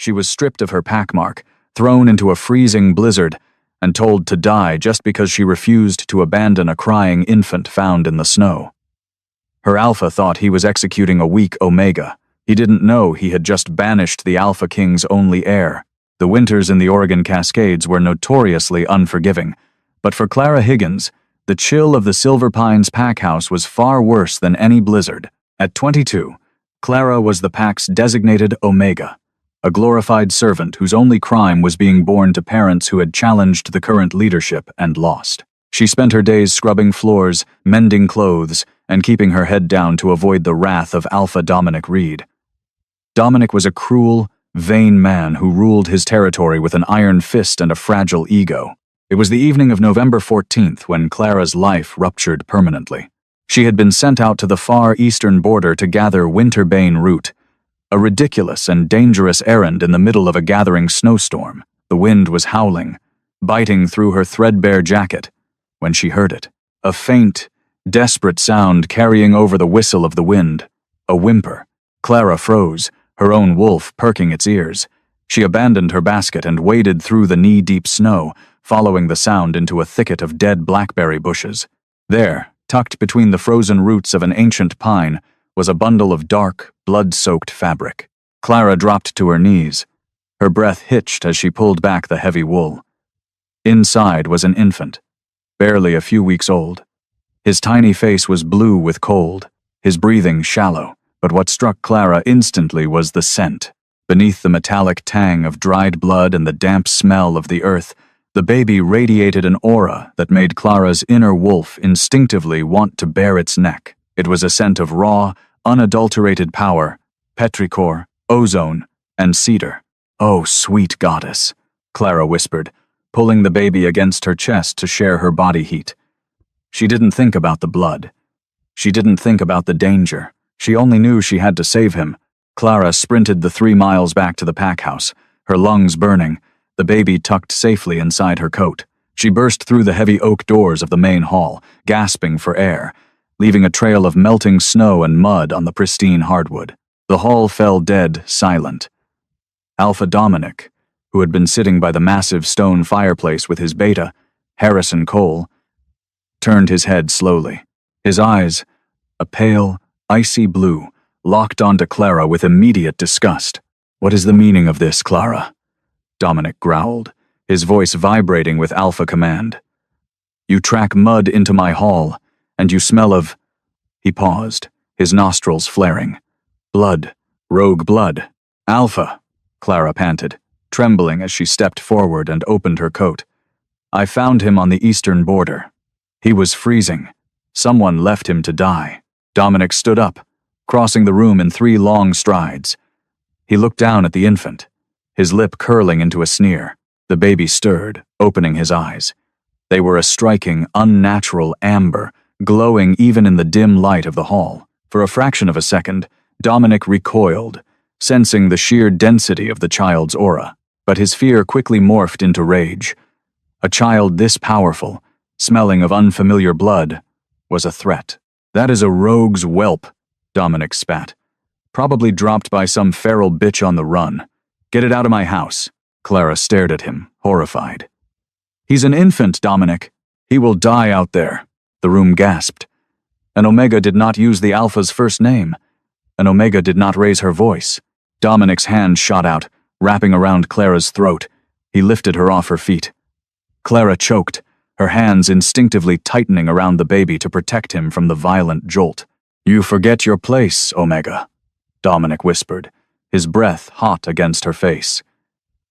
She was stripped of her packmark, thrown into a freezing blizzard, and told to die just because she refused to abandon a crying infant found in the snow. Her Alpha thought he was executing a weak Omega. He didn't know he had just banished the Alpha King's only heir. The winters in the Oregon Cascades were notoriously unforgiving, but for Clara Higgins, the chill of the Silver Pines pack house was far worse than any blizzard. At 22, Clara was the pack's designated Omega, a glorified servant whose only crime was being born to parents who had challenged the current leadership and lost. She spent her days scrubbing floors, mending clothes, and keeping her head down to avoid the wrath of Alpha Dominic Reed. Dominic was a cruel, vain man who ruled his territory with an iron fist and a fragile ego. It was the evening of November 14th when Clara's life ruptured permanently. She had been sent out to the far eastern border to gather winterbane root, a ridiculous and dangerous errand in the middle of a gathering snowstorm. The wind was howling, biting through her threadbare jacket, when she heard it. A faint, desperate sound carrying over the whistle of the wind. A whimper. Clara froze, her own wolf perking its ears. She abandoned her basket and waded through the knee-deep snow, following the sound into a thicket of dead blackberry bushes. There, tucked between the frozen roots of an ancient pine, was a bundle of dark, blood-soaked fabric. Clara dropped to her knees. Her breath hitched as she pulled back the heavy wool. Inside was an infant, barely a few weeks old. His tiny face was blue with cold, his breathing shallow, but what struck Clara instantly was the scent. Beneath the metallic tang of dried blood and the damp smell of the earth, the baby radiated an aura that made Clara's inner wolf instinctively want to bare its neck. It was a scent of raw, unadulterated power, petrichor, ozone, and cedar. "Oh, sweet goddess," Clara whispered, pulling the baby against her chest to share her body heat. She didn't think about the blood. She didn't think about the danger. She only knew she had to save him. Clara sprinted the 3 miles back to the pack house, her lungs burning, the baby tucked safely inside her coat. She burst through the heavy oak doors of the main hall, gasping for air, leaving a trail of melting snow and mud on the pristine hardwood. The hall fell dead silent. Alpha Dominic, who had been sitting by the massive stone fireplace with his beta, Harrison Cole, turned his head slowly. His eyes, a pale, icy blue, locked onto Clara with immediate disgust. "What is the meaning of this, Clara?" Dominic growled, his voice vibrating with alpha command. "You track mud into my hall, and you smell of—" He paused, his nostrils flaring. "Blood. Rogue blood. Alpha," Clara panted, trembling as she stepped forward and opened her coat. "I found him on the eastern border. He was freezing. Someone left him to die." Dominic stood up, crossing the room in 3 long strides. He looked down at the infant, his lip curling into a sneer. The baby stirred, opening his eyes. They were a striking, unnatural amber, glowing even in the dim light of the hall. For a fraction of a second, Dominic recoiled, sensing the sheer density of the child's aura. But his fear quickly morphed into rage. A child this powerful, smelling of unfamiliar blood, was a threat. "That is a rogue's whelp," Dominic spat. "Probably dropped by some feral bitch on the run. Get it out of my house." Clara stared at him, horrified. "He's an infant, Dominic. He will die out there." The room gasped. An Omega did not use the Alpha's first name. An Omega did not raise her voice. Dominic's hand shot out, wrapping around Clara's throat. He lifted her off her feet. Clara choked, her hands instinctively tightening around the baby to protect him from the violent jolt. "You forget your place, Omega," Dominic whispered, his breath hot against her face.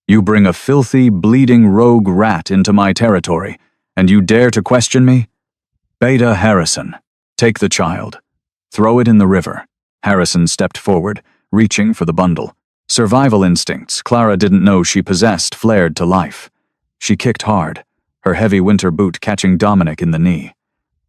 "You bring a filthy, bleeding rogue rat into my territory, and you dare to question me? Beta Harrison, take the child. Throw it in the river." Harrison stepped forward, reaching for the bundle. Survival instincts Clara didn't know she possessed flared to life. She kicked hard, her heavy winter boot catching Dominic in the knee.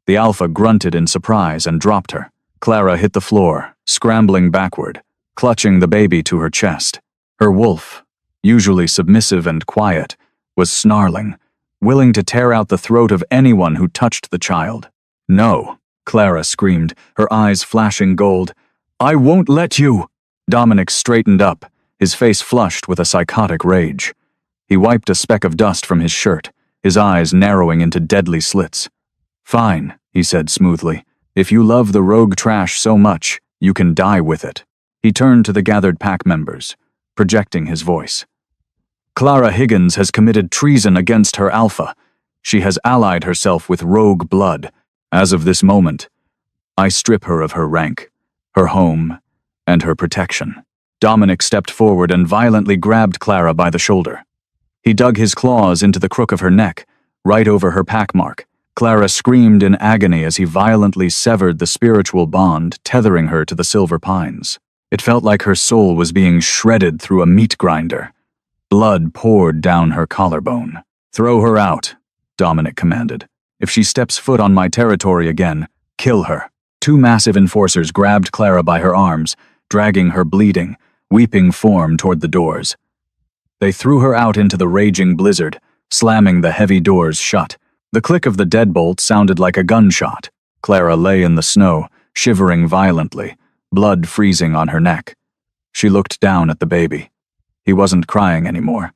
The Alpha grunted in surprise and dropped her. Clara hit the floor, scrambling backward, clutching the baby to her chest. Her wolf, usually submissive and quiet, was snarling, willing to tear out the throat of anyone who touched the child. "No," Clara screamed, her eyes flashing gold. "I won't let you!" Dominic straightened up, his face flushed with a psychotic rage. He wiped a speck of dust from his shirt, his eyes narrowing into deadly slits. "Fine," he said smoothly. "If you love the rogue trash so much, you can die with it." He turned to the gathered pack members, projecting his voice. "Clara Higgins has committed treason against her alpha. She has allied herself with rogue blood. As of this moment, I strip her of her rank, her home, and her protection." Dominic stepped forward and violently grabbed Clara by the shoulder. He dug his claws into the crook of her neck, right over her pack mark. Clara screamed in agony as he violently severed the spiritual bond tethering her to the Silver Pines. It felt like her soul was being shredded through a meat grinder. Blood poured down her collarbone. "Throw her out," Dominic commanded. "If she steps foot on my territory again, kill her." Two massive enforcers grabbed Clara by her arms, dragging her bleeding, weeping form toward the doors. They threw her out into the raging blizzard, slamming the heavy doors shut. The click of the deadbolt sounded like a gunshot. Clara lay in the snow, shivering violently, blood freezing on her neck. She looked down at the baby. He wasn't crying anymore.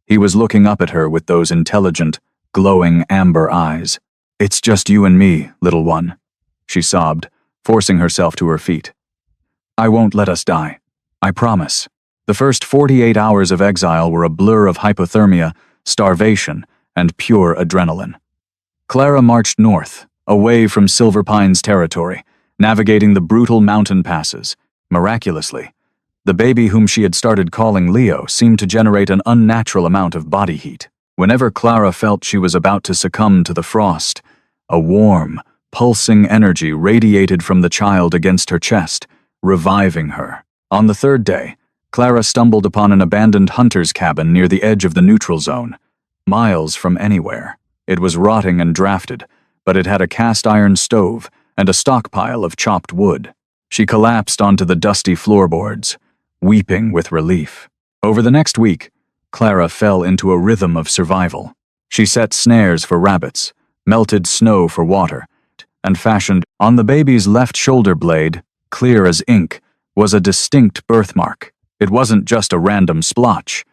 He was looking up at her with those intelligent, glowing amber eyes. "It's just you and me, little one," she sobbed, forcing herself to her feet. "I won't let us die. I promise." The first 48 hours of exile were a blur of hypothermia, starvation, and pure adrenaline. Clara marched north, away from Silver Pines territory, navigating the brutal mountain passes. Miraculously, the baby whom she had started calling Leo seemed to generate an unnatural amount of body heat. Whenever Clara felt she was about to succumb to the frost, a warm, pulsing energy radiated from the child against her chest, reviving her. On the third day, Clara stumbled upon an abandoned hunter's cabin near the edge of the neutral zone, miles from anywhere. It was rotting and drafted, but it had a cast-iron stove and a stockpile of chopped wood. She collapsed onto the dusty floorboards, weeping with relief. Over the next week, Clara fell into a rhythm of survival. She set snares for rabbits, melted snow for water, and fashioned on the baby's left shoulder blade, clear as ink, was a distinct birthmark. It wasn't just a random splotch.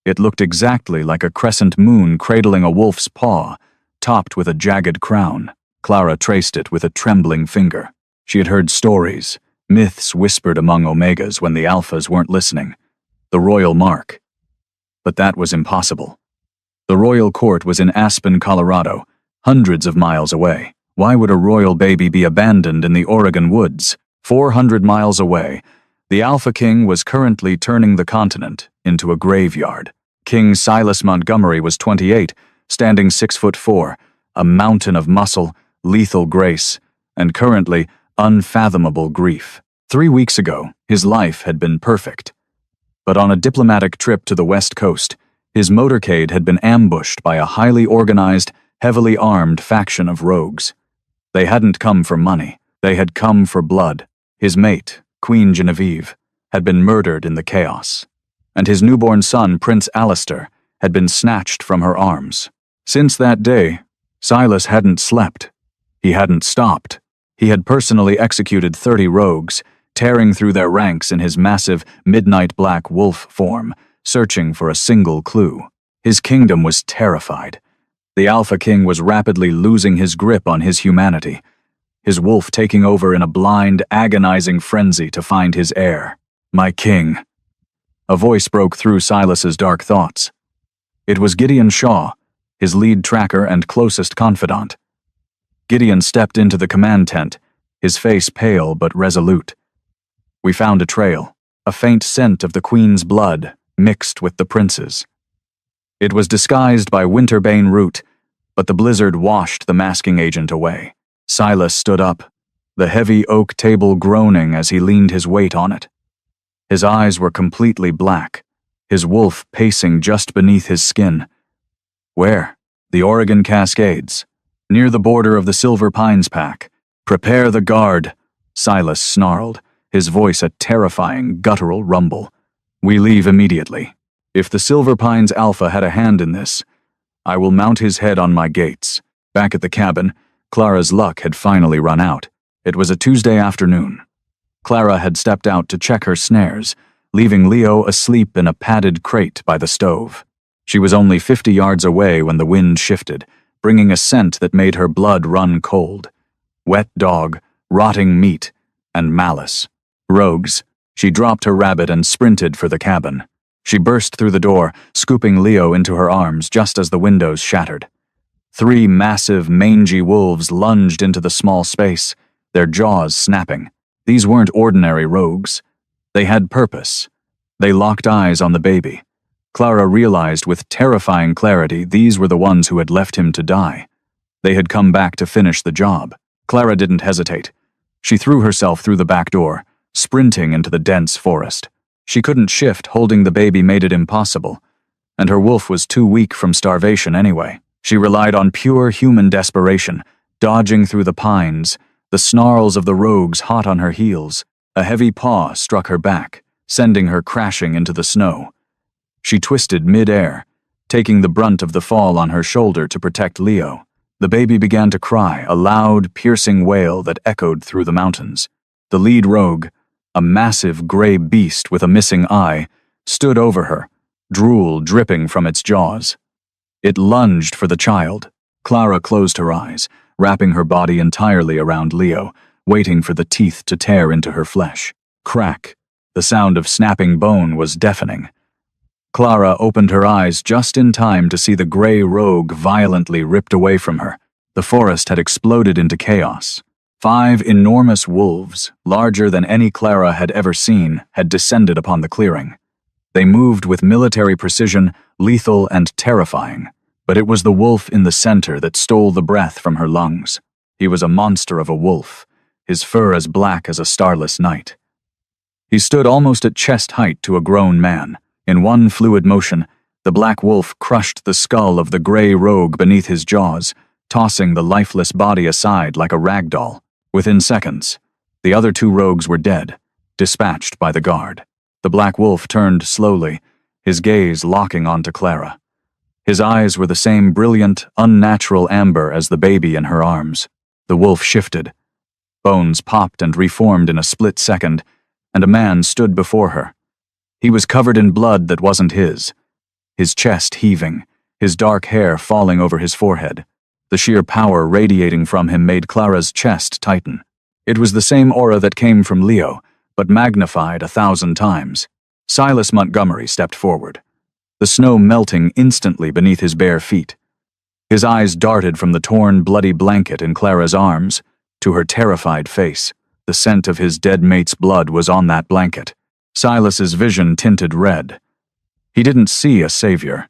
It looked exactly like a crescent moon cradling a wolf's paw, topped with a jagged crown. Clara traced it with a trembling finger. She had heard stories, myths whispered among Omegas when the Alphas weren't listening. The royal mark. But that was impossible. The royal court was in Aspen, Colorado, hundreds of miles away. Why would a royal baby be abandoned in the Oregon woods? 400 miles away, the Alpha King was currently turning the continent into a graveyard. King Silas Montgomery was 28, standing 6'4", a mountain of muscle, lethal grace, and currently unfathomable grief. 3 weeks ago, his life had been perfect. But on a diplomatic trip to the West Coast, his motorcade had been ambushed by a highly organized, heavily armed faction of rogues. They hadn't come for money. They had come for blood. His mate, Queen Genevieve, had been murdered in the chaos, and his newborn son, Prince Alistair, had been snatched from her arms. Since that day, Silas hadn't slept. He hadn't stopped. He had personally executed 30 rogues, tearing through their ranks in his massive midnight black wolf form, searching for a single clue. His kingdom was terrified. The Alpha King was rapidly losing his grip on his humanity, his wolf taking over in a blind, agonizing frenzy to find his heir. "My king." A voice broke through Silas's dark thoughts. It was Gideon Shaw, his lead tracker and closest confidant. Gideon stepped into the command tent, his face pale but resolute. "We found a trail, a faint scent of the Queen's blood mixed with the prince's. It was disguised by winterbane root, but the blizzard washed the masking agent away." Silas stood up, the heavy oak table groaning as he leaned his weight on it. His eyes were completely black, his wolf pacing just beneath his skin. "Where?" "The Oregon Cascades, near the border of the Silver Pines pack. Prepare the guard," Silas snarled, his voice a terrifying, guttural rumble. "We leave immediately. If the Silver Pines Alpha had a hand in this, I will mount his head on my gates." Back at the cabin, Clara's luck had finally run out. It was a Tuesday afternoon. Clara had stepped out to check her snares, leaving Leo asleep in a padded crate by the stove. She was only 50 yards away when the wind shifted, bringing a scent that made her blood run cold. Wet dog, rotting meat, and malice. Rogues. She dropped her rabbit and sprinted for the cabin. She burst through the door, scooping Leo into her arms just as the windows shattered. 3 massive, mangy wolves lunged into the small space, their jaws snapping. These weren't ordinary rogues. They had purpose. They locked eyes on the baby. Clara realized with terrifying clarity these were the ones who had left him to die. They had come back to finish the job. Clara didn't hesitate. She threw herself through the back door, sprinting into the dense forest. She couldn't shift, holding the baby made it impossible, and her wolf was too weak from starvation anyway. She relied on pure human desperation, dodging through the pines, the snarls of the rogues hot on her heels. A heavy paw struck her back, sending her crashing into the snow. She twisted mid-air, taking the brunt of the fall on her shoulder to protect Leo. The baby began to cry, a loud, piercing wail that echoed through the mountains. The lead rogue, a massive gray beast with a missing eye, stood over her, drool dripping from its jaws. It lunged for the child. Clara closed her eyes, wrapping her body entirely around Leo, waiting for the teeth to tear into her flesh. Crack. The sound of snapping bone was deafening. Clara opened her eyes just in time to see the gray rogue violently ripped away from her. The forest had exploded into chaos. 5 enormous wolves, larger than any Clara had ever seen, had descended upon the clearing. They moved with military precision, lethal and terrifying, but it was the wolf in the center that stole the breath from her lungs. He was a monster of a wolf, his fur as black as a starless night. He stood almost at chest height to a grown man. In one fluid motion, the black wolf crushed the skull of the gray rogue beneath his jaws, tossing the lifeless body aside like a rag doll. Within seconds, the other 2 rogues were dead, dispatched by the guard. The black wolf turned slowly, his gaze locking onto Clara. His eyes were the same brilliant, unnatural amber as the baby in her arms. The wolf shifted. Bones popped and reformed in a split second, and a man stood before her. He was covered in blood that wasn't his chest heaving, his dark hair falling over his forehead. The sheer power radiating from him made Clara's chest tighten. It was the same aura that came from Leo, but magnified 1,000 times. Silas Montgomery stepped forward, the snow melting instantly beneath his bare feet. His eyes darted from the torn, bloody blanket in Clara's arms to her terrified face. The scent of his dead mate's blood was on that blanket. Silas's vision tinted red. He didn't see a savior.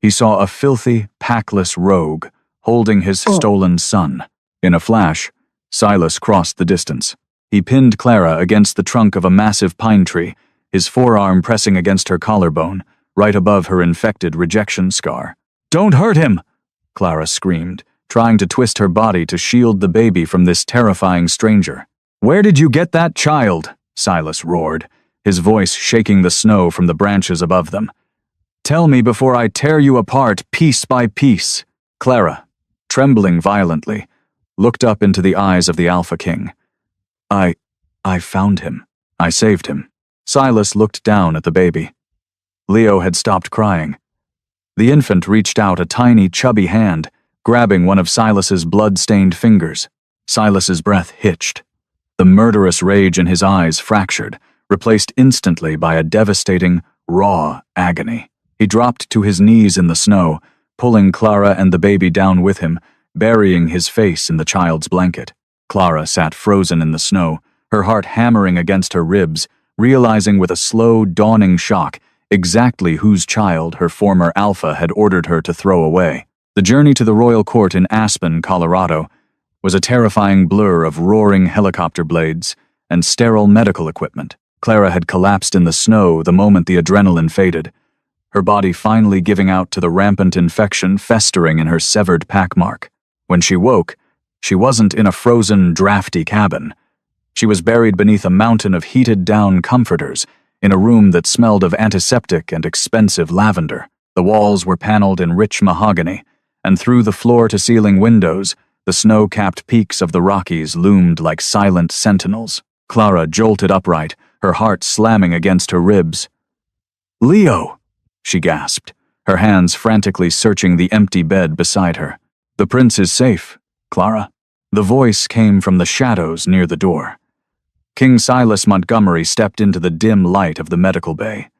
He saw a filthy, packless rogue holding his stolen son. In a flash, Silas crossed the distance. He pinned Clara against the trunk of a massive pine tree, his forearm pressing against her collarbone, right above her infected rejection scar. "Don't hurt him!" Clara screamed, trying to twist her body to shield the baby from this terrifying stranger. "Where did you get that child?" Silas roared, his voice shaking the snow from the branches above them. "Tell me before I tear you apart piece by piece." Clara, trembling violently, looked up into the eyes of the Alpha King. I found him. I saved him." Silas looked down at the baby. Leo had stopped crying. The infant reached out a tiny, chubby hand, grabbing one of Silas's blood-stained fingers. Silas's breath hitched. The murderous rage in his eyes fractured, replaced instantly by a devastating, raw agony. He dropped to his knees in the snow, pulling Clara and the baby down with him, burying his face in the child's blanket. Clara sat frozen in the snow, her heart hammering against her ribs, realizing with a slow, dawning shock exactly whose child her former Alpha had ordered her to throw away. The journey to the royal court in Aspen, Colorado, was a terrifying blur of roaring helicopter blades and sterile medical equipment. Clara had collapsed in the snow the moment the adrenaline faded, her body finally giving out to the rampant infection festering in her severed packmark. When she woke, she wasn't in a frozen, drafty cabin. She was buried beneath a mountain of heated-down comforters in a room that smelled of antiseptic and expensive lavender. The walls were paneled in rich mahogany, and through the floor-to-ceiling windows, the snow-capped peaks of the Rockies loomed like silent sentinels. Clara jolted upright, her heart slamming against her ribs. "Leo!" she gasped, her hands frantically searching the empty bed beside her. "The prince is safe, Clara." The voice came from the shadows near the door. King Silas Montgomery stepped into the dim light of the medical bay.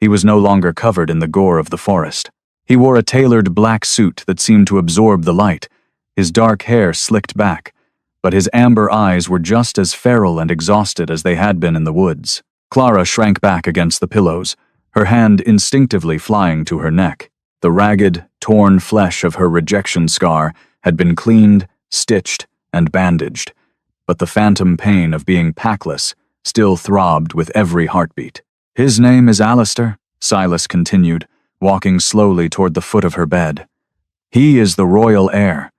He was no longer covered in the gore of the forest. He wore a tailored black suit that seemed to absorb the light, his dark hair slicked back, but his amber eyes were just as feral and exhausted as they had been in the woods. Clara shrank back against the pillows, her hand instinctively flying to her neck. The ragged, torn flesh of her rejection scar had been cleaned, stitched, and bandaged, but the phantom pain of being packless still throbbed with every heartbeat. "His name is Alistair," Silas continued, walking slowly toward the foot of her bed. "He is the royal heir.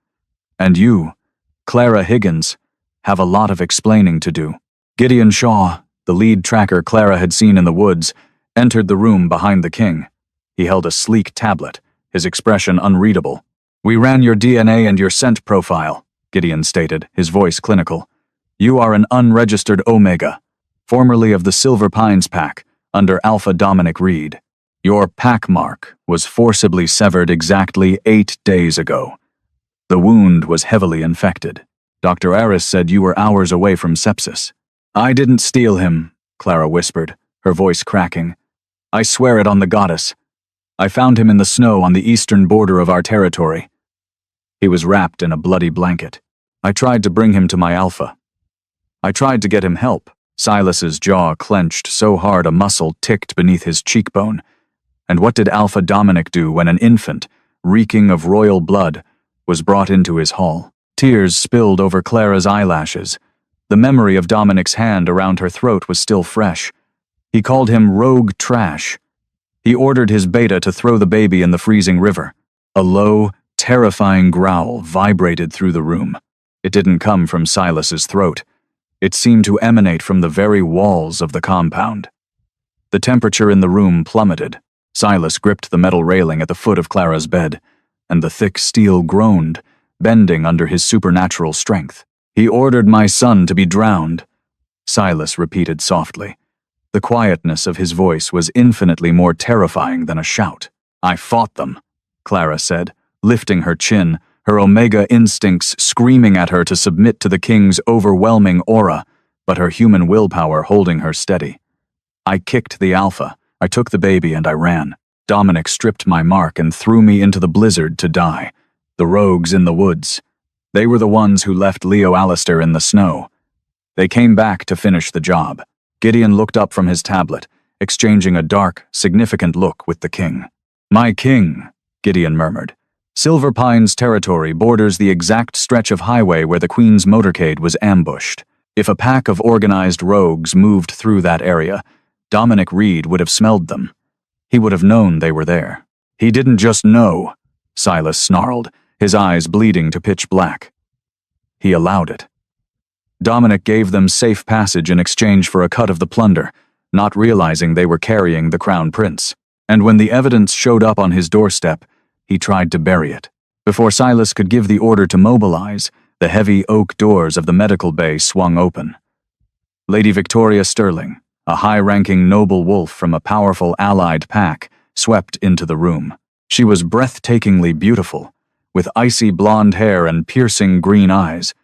And you, Clara Higgins, have a lot of explaining to do." Gideon Shaw, the lead tracker Clara had seen in the woods, entered the room behind the king. He held a sleek tablet, his expression unreadable. "We ran your DNA and your scent profile," Gideon stated, his voice clinical. "You are an unregistered Omega, formerly of the Silver Pines Pack, under Alpha Dominic Reed. Your pack mark was forcibly severed exactly 8 days ago. The wound was heavily infected. Dr. Aris said you were hours away from sepsis." "I didn't steal him," Clara whispered, her voice cracking. "I swear it on the goddess. I found him in the snow on the eastern border of our territory. He was wrapped in a bloody blanket. I tried to bring him to my Alpha. I tried to get him help." Silas's jaw clenched so hard a muscle ticked beneath his cheekbone. And what did Alpha Dominic do when an infant, reeking of royal blood, was brought into his hall? Tears spilled over Clara's eyelashes. The memory of Dominic's hand around her throat was still fresh. He called him rogue trash. He ordered his beta to throw the baby in the freezing river. A low, terrifying growl vibrated through the room. It didn't come from Silas's throat. It seemed to emanate from the very walls of the compound. The temperature in the room plummeted. Silas gripped the metal railing at the foot of Clara's bed, and the thick steel groaned, bending under his supernatural strength. "He ordered my son to be drowned," Silas repeated softly. The quietness of his voice was infinitely more terrifying than a shout. "I fought them," Clara said, lifting her chin, her Omega instincts screaming at her to submit to the king's overwhelming aura, but her human willpower holding her steady. "I kicked the Alpha. I took the baby and I ran. Dominic stripped my mark and threw me into the blizzard to die. The rogues in the woods. They were the ones who left Leo Alistair in the snow. They came back to finish the job." Gideon looked up from his tablet, exchanging a dark, significant look with the king. "My king," Gideon murmured. "Silver Pines territory borders the exact stretch of highway where the Queen's motorcade was ambushed. If a pack of organized rogues moved through that area, Dominic Reed would have smelled them. He would have known they were there." "He didn't just know," Silas snarled, his eyes bleeding to pitch black. "He allowed it. Dominic gave them safe passage in exchange for a cut of the plunder, not realizing they were carrying the Crown Prince. And when the evidence showed up on his doorstep, he tried to bury it." Before Silas could give the order to mobilize, the heavy oak doors of the medical bay swung open. Lady Victoria Sterling, a high-ranking noble wolf from a powerful allied pack, swept into the room. She was breathtakingly beautiful, with icy blonde hair and piercing green eyes,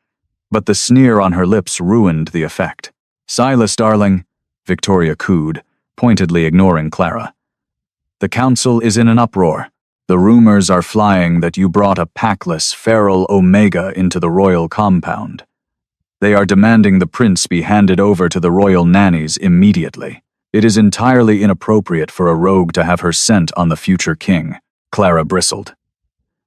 but the sneer on her lips ruined the effect. "Silas, darling," Victoria cooed, pointedly ignoring Clara. "The council is in an uproar. The rumors are flying that you brought a packless, feral Omega into the royal compound. They are demanding the prince be handed over to the royal nannies immediately. It is entirely inappropriate for a rogue to have her scent on the future king." Clara bristled.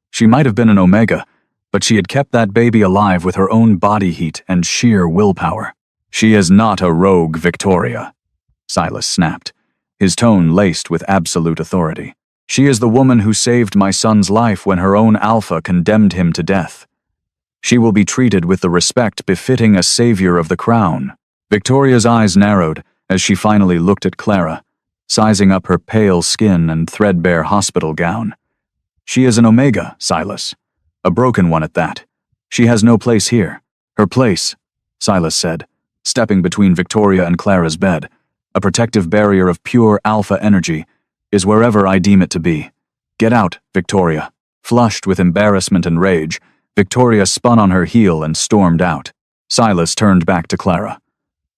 She might have been an Omega, but she had kept that baby alive with her own body heat and sheer willpower. "She is not a rogue, Victoria," Silas snapped, his tone laced with absolute authority. "She is the woman who saved my son's life when her own Alpha condemned him to death. She will be treated with the respect befitting a savior of the crown." Victoria's eyes narrowed as she finally looked at Clara, sizing up her pale skin and threadbare hospital gown. "She is an Omega, Silas. A broken one at that. She has no place here. Her place," Silas said, stepping between Victoria and Clara's bed, A protective barrier of pure alpha energy is wherever I deem it to be. Get out, Victoria. Flushed with embarrassment and rage, Victoria spun on her heel and stormed out. Silas turned back to Clara.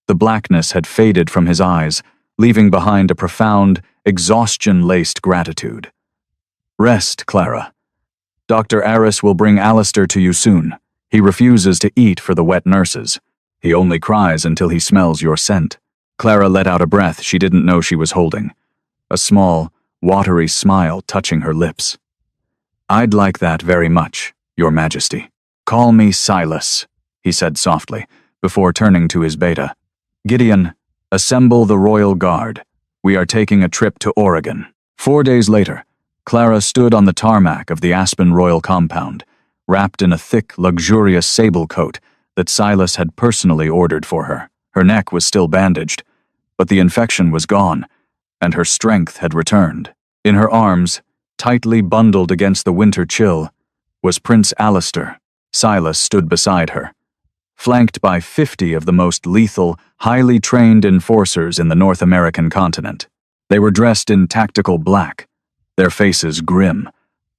The blackness had faded from his eyes, leaving behind a profound, exhaustion-laced gratitude. Rest, Clara. Dr. Aris will bring Alistair to you soon. He refuses to eat for the wet nurses. He only cries until he smells your scent. Clara let out a breath she didn't know she was holding, a small, watery smile touching her lips. I'd like that very much, Your Majesty. Call me Silas, he said softly, before turning to his beta. Gideon, assemble the Royal Guard. We are taking a trip to Oregon. 4 days later, Clara stood on the tarmac of the Aspen Royal compound, wrapped in a thick, luxurious sable coat that Silas had personally ordered for her. Her neck was still bandaged, but the infection was gone, and her strength had returned. In her arms, tightly bundled against the winter chill, was Prince Alistair. Silas stood beside her, flanked by 50 of the most lethal, highly trained enforcers in the North American continent. They were dressed in tactical black, their faces grim,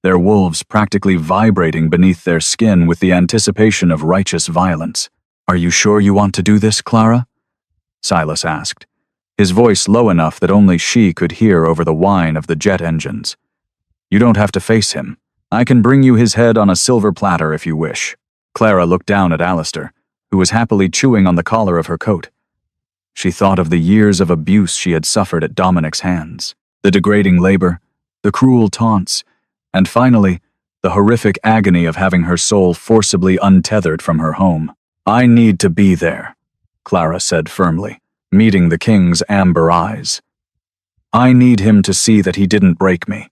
their wolves practically vibrating beneath their skin with the anticipation of righteous violence. Are you sure you want to do this, Clara? Silas asked, his voice low enough that only she could hear over the whine of the jet engines. You don't have to face him. I can bring you his head on a silver platter if you wish. Clara looked down at Alistair, who was happily chewing on the collar of her coat. She thought of the years of abuse she had suffered at Dominic's hands, the degrading labor, the cruel taunts, and finally, the horrific agony of having her soul forcibly untethered from her home. I need to be there, Clara said firmly, meeting the king's amber eyes. I need him to see that he didn't break me,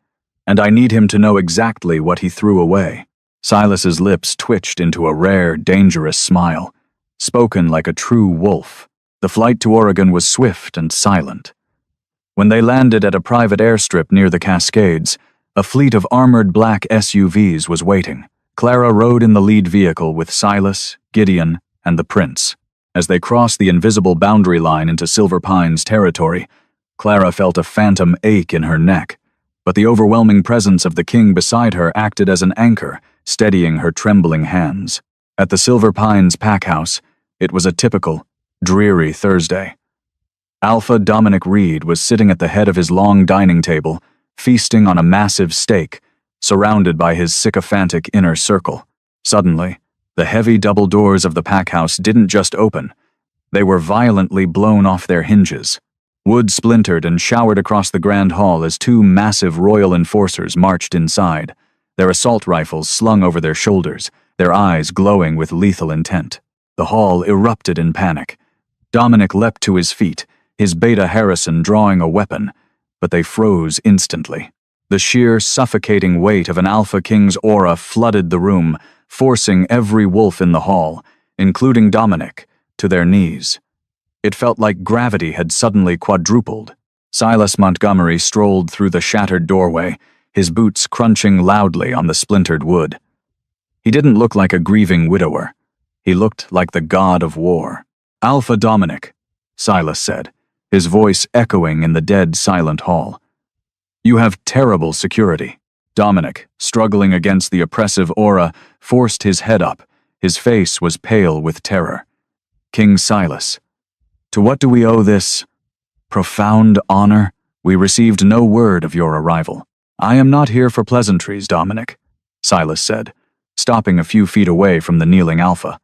and I need him to know exactly what he threw away. Silas's lips twitched into a rare, dangerous smile, spoken like a true wolf. The flight to Oregon was swift and silent. When they landed at a private airstrip near the Cascades, a fleet of armored black SUVs was waiting. Clara rode in the lead vehicle with Silas, Gideon, and the prince. As they crossed the invisible boundary line into Silver Pines territory, Clara felt a phantom ache in her neck, but the overwhelming presence of the king beside her acted as an anchor, steadying her trembling hands. At the Silver Pines pack house, it was a typical, dreary Thursday. Alpha Dominic Reed was sitting at the head of his long dining table, feasting on a massive steak, surrounded by his sycophantic inner circle. Suddenly, the heavy double doors of the pack house didn't just open. They were violently blown off their hinges. Wood splintered and showered across the grand hall as two massive royal enforcers marched inside, their assault rifles slung over their shoulders, their eyes glowing with lethal intent. The hall erupted in panic. Dominic leapt to his feet, his beta Harrison drawing a weapon, but they froze instantly. The sheer, suffocating weight of an Alpha King's aura flooded the room, forcing every wolf in the hall, including Dominic, to their knees. It felt like gravity had suddenly quadrupled. Silas Montgomery strolled through the shattered doorway, his boots crunching loudly on the splintered wood. He didn't look like a grieving widower. He looked like the god of war. Alpha Dominic, Silas said, his voice echoing in the dead, silent hall. You have terrible security. Dominic, struggling against the oppressive aura, forced his head up. His face was pale with terror. King Silas, to what do we owe this profound honor? We received no word of your arrival. I am not here for pleasantries, Dominic, Silas said, stopping a few feet away from the kneeling Alpha.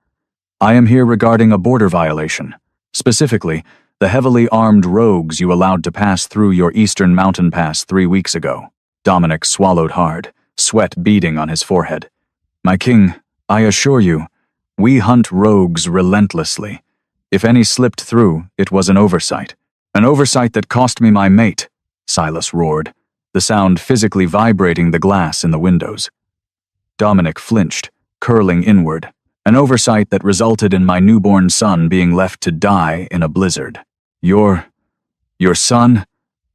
I am here regarding a border violation, specifically the heavily armed rogues you allowed to pass through your eastern mountain pass 3 weeks ago. Dominic swallowed hard, sweat beading on his forehead. My king, I assure you, we hunt rogues relentlessly. If any slipped through, it was an oversight. An oversight that cost me my mate, Silas roared, the sound physically vibrating the glass in the windows. Dominic flinched, curling inward. An oversight that resulted in my newborn son being left to die in a blizzard. Your son?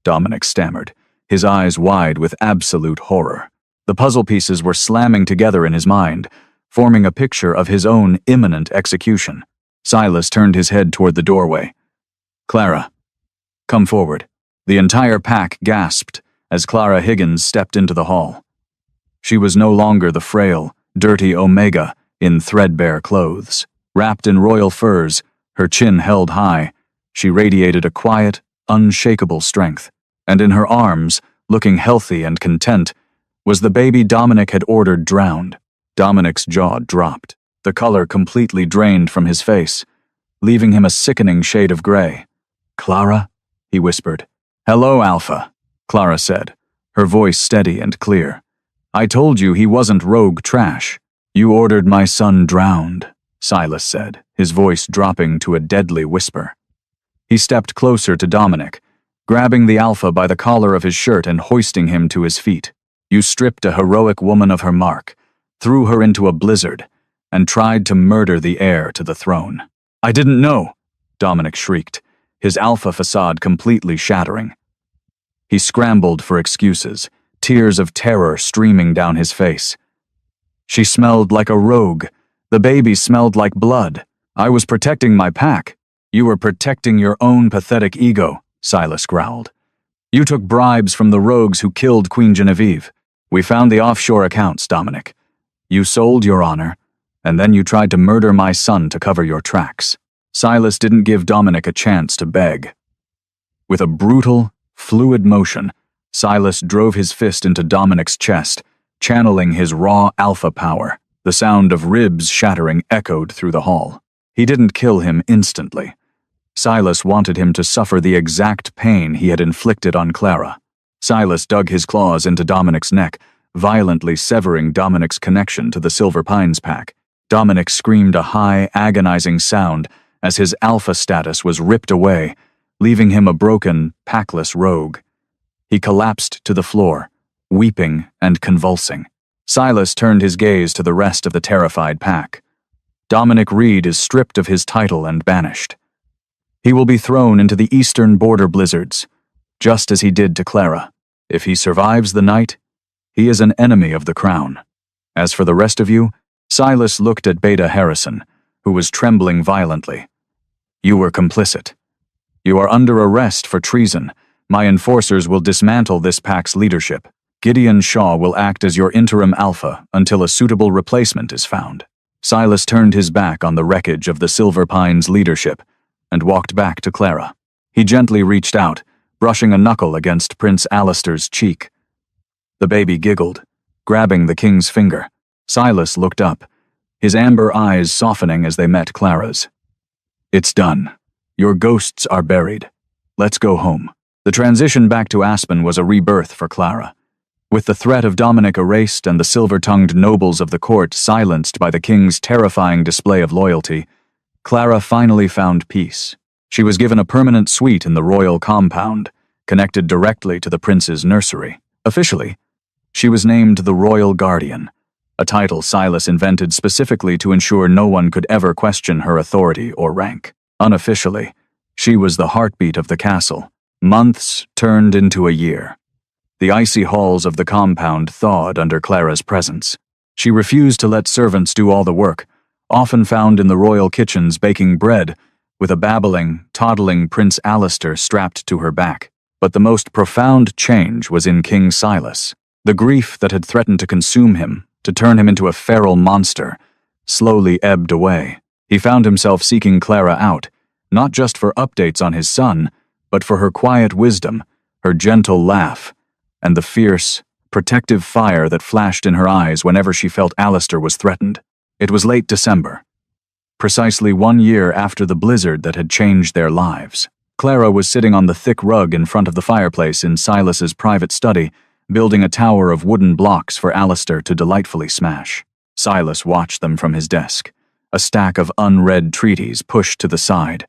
Dominic stammered, his eyes wide with absolute horror. The puzzle pieces were slamming together in his mind, forming a picture of his own imminent execution. Silas turned his head toward the doorway. Clara, Come forward." The entire pack gasped as Clara Higgins stepped into the hall. She was no longer the frail, dirty Omega in threadbare clothes. Wrapped in royal furs, her chin held high, she radiated a quiet, unshakable strength. And in her arms, looking healthy and content, was the baby Dominic had ordered drowned. Dominic's jaw dropped. The color completely drained from his face, leaving him a sickening shade of gray. "Clara?" he whispered. "Hello, Alpha," Clara said, her voice steady and clear. "I told you he wasn't rogue trash." "You ordered my son drowned," Silas said, his voice dropping to a deadly whisper. He stepped closer to Dominic, grabbing the Alpha by the collar of his shirt and hoisting him to his feet. "You stripped a heroic woman of her mark, threw her into a blizzard, and tried to murder the heir to the throne." "I didn't know," Dominic shrieked, his Alpha facade completely shattering. He scrambled for excuses, tears of terror streaming down his face. "She smelled like a rogue. The baby smelled like blood. I was protecting my pack." "You were protecting your own pathetic ego," Silas growled. "You took bribes from the rogues who killed Queen Genevieve. We found the offshore accounts, Dominic. You sold your honor, and then you tried to murder my son to cover your tracks." Silas didn't give Dominic a chance to beg. With a brutal, fluid motion, Silas drove his fist into Dominic's chest, channeling his raw Alpha power. The sound of ribs shattering echoed through the hall. He didn't kill him instantly. Silas wanted him to suffer the exact pain he had inflicted on Clara. Silas dug his claws into Dominic's neck, violently severing Dominic's connection to the Silver Pines pack. Dominic screamed a high, agonizing sound as his Alpha status was ripped away, leaving him a broken, packless rogue. He collapsed to the floor, weeping and convulsing. Silas turned his gaze to the rest of the terrified pack. Dominic Reed is stripped of his title and banished. He will be thrown into the eastern border blizzards, just as he did to Clara. If he survives the night, he is an enemy of the crown. As for the rest of you, Silas looked at Beta Harrison, who was trembling violently. You were complicit. You are under arrest for treason. My enforcers will dismantle this pack's leadership. Gideon Shaw will act as your interim Alpha until a suitable replacement is found. Silas turned his back on the wreckage of the Silver Pines leadership and walked back to Clara. He gently reached out, brushing a knuckle against Prince Alistair's cheek. The baby giggled, grabbing the king's finger. Silas looked up, his amber eyes softening as they met Clara's. It's done. Your ghosts are buried. Let's go home. The transition back to Aspen was a rebirth for Clara. With the threat of Dominic erased and the silver-tongued nobles of the court silenced by the king's terrifying display of loyalty, Clara finally found peace. She was given a permanent suite in the royal compound, connected directly to the prince's nursery. Officially, she was named the Royal Guardian, a title Silas invented specifically to ensure no one could ever question her authority or rank. Unofficially, she was the heartbeat of the castle. Months turned into a year. The icy halls of the compound thawed under Clara's presence. She refused to let servants do all the work, often found in the royal kitchens baking bread, with a babbling, toddling Prince Alistair strapped to her back. But the most profound change was in King Silas. The grief that had threatened to consume him, to turn him into a feral monster, slowly ebbed away. He found himself seeking Clara out, not just for updates on his son, but for her quiet wisdom, her gentle laugh, and the fierce, protective fire that flashed in her eyes whenever she felt Alistair was threatened. It was late December, precisely 1 year after the blizzard that had changed their lives. Clara was sitting on the thick rug in front of the fireplace in Silas's private study, building a tower of wooden blocks for Alistair to delightfully smash. Silas watched them from his desk, a stack of unread treaties pushed to the side.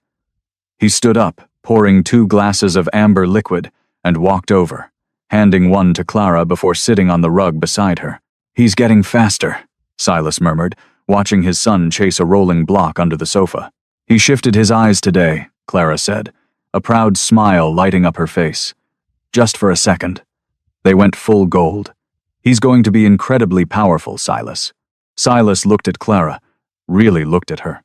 He stood up, pouring 2 glasses of amber liquid, and walked over, handing one to Clara before sitting on the rug beside her. He's getting faster, Silas murmured, watching his son chase a rolling block under the sofa. He shifted his eyes today, Clara said, a proud smile lighting up her face. Just for a second. They went full gold. He's going to be incredibly powerful, Silas. Silas looked at Clara, really looked at her.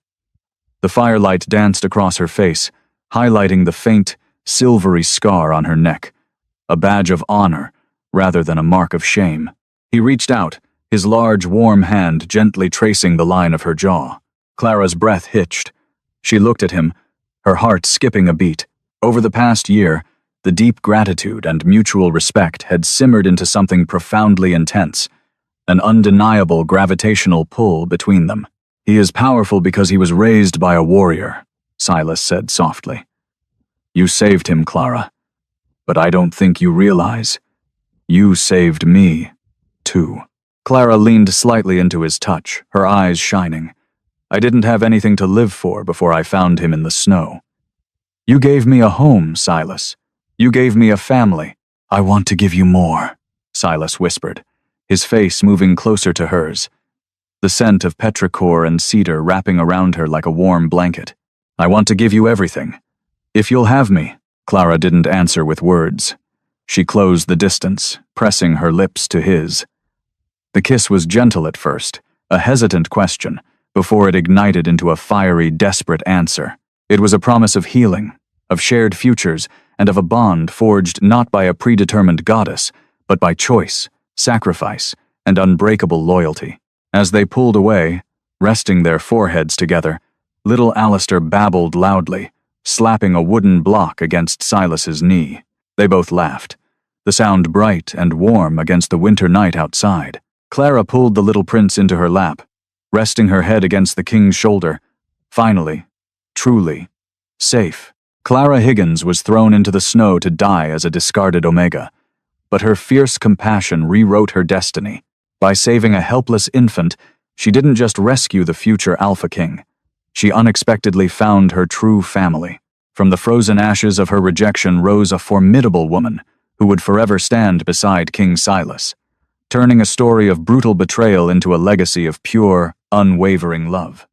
The firelight danced across her face, highlighting the faint, silvery scar on her neck, a badge of honor rather than a mark of shame. He reached out, his large, warm hand gently tracing the line of her jaw. Clara's breath hitched. She looked at him, her heart skipping a beat. Over the past year, the deep gratitude and mutual respect had simmered into something profoundly intense, an undeniable gravitational pull between them. "He is powerful because he was raised by a warrior," Silas said softly. "You saved him, Clara. But I don't think you realize. You saved me, too." Clara leaned slightly into his touch, her eyes shining. "I didn't have anything to live for before I found him in the snow. You gave me a home, Silas. You gave me a family. I want to give you more," Silas whispered, his face moving closer to hers, the scent of petrichor and cedar wrapping around her like a warm blanket. "I want to give you everything. If you'll have me." Clara didn't answer with words. She closed the distance, pressing her lips to his. The kiss was gentle at first, a hesitant question, before it ignited into a fiery, desperate answer. It was a promise of healing, of shared futures, and of a bond forged not by a predetermined goddess, but by choice, sacrifice, and unbreakable loyalty. As they pulled away, resting their foreheads together, little Alistair babbled loudly, slapping a wooden block against Silas's knee. They both laughed, the sound bright and warm against the winter night outside. Clara pulled the little prince into her lap, resting her head against the king's shoulder. Finally, truly, safe. Clara Higgins was thrown into the snow to die as a discarded Omega, but her fierce compassion rewrote her destiny. By saving a helpless infant, she didn't just rescue the future Alpha King. She unexpectedly found her true family. From the frozen ashes of her rejection rose a formidable woman who would forever stand beside King Silas, turning a story of brutal betrayal into a legacy of pure, unwavering love.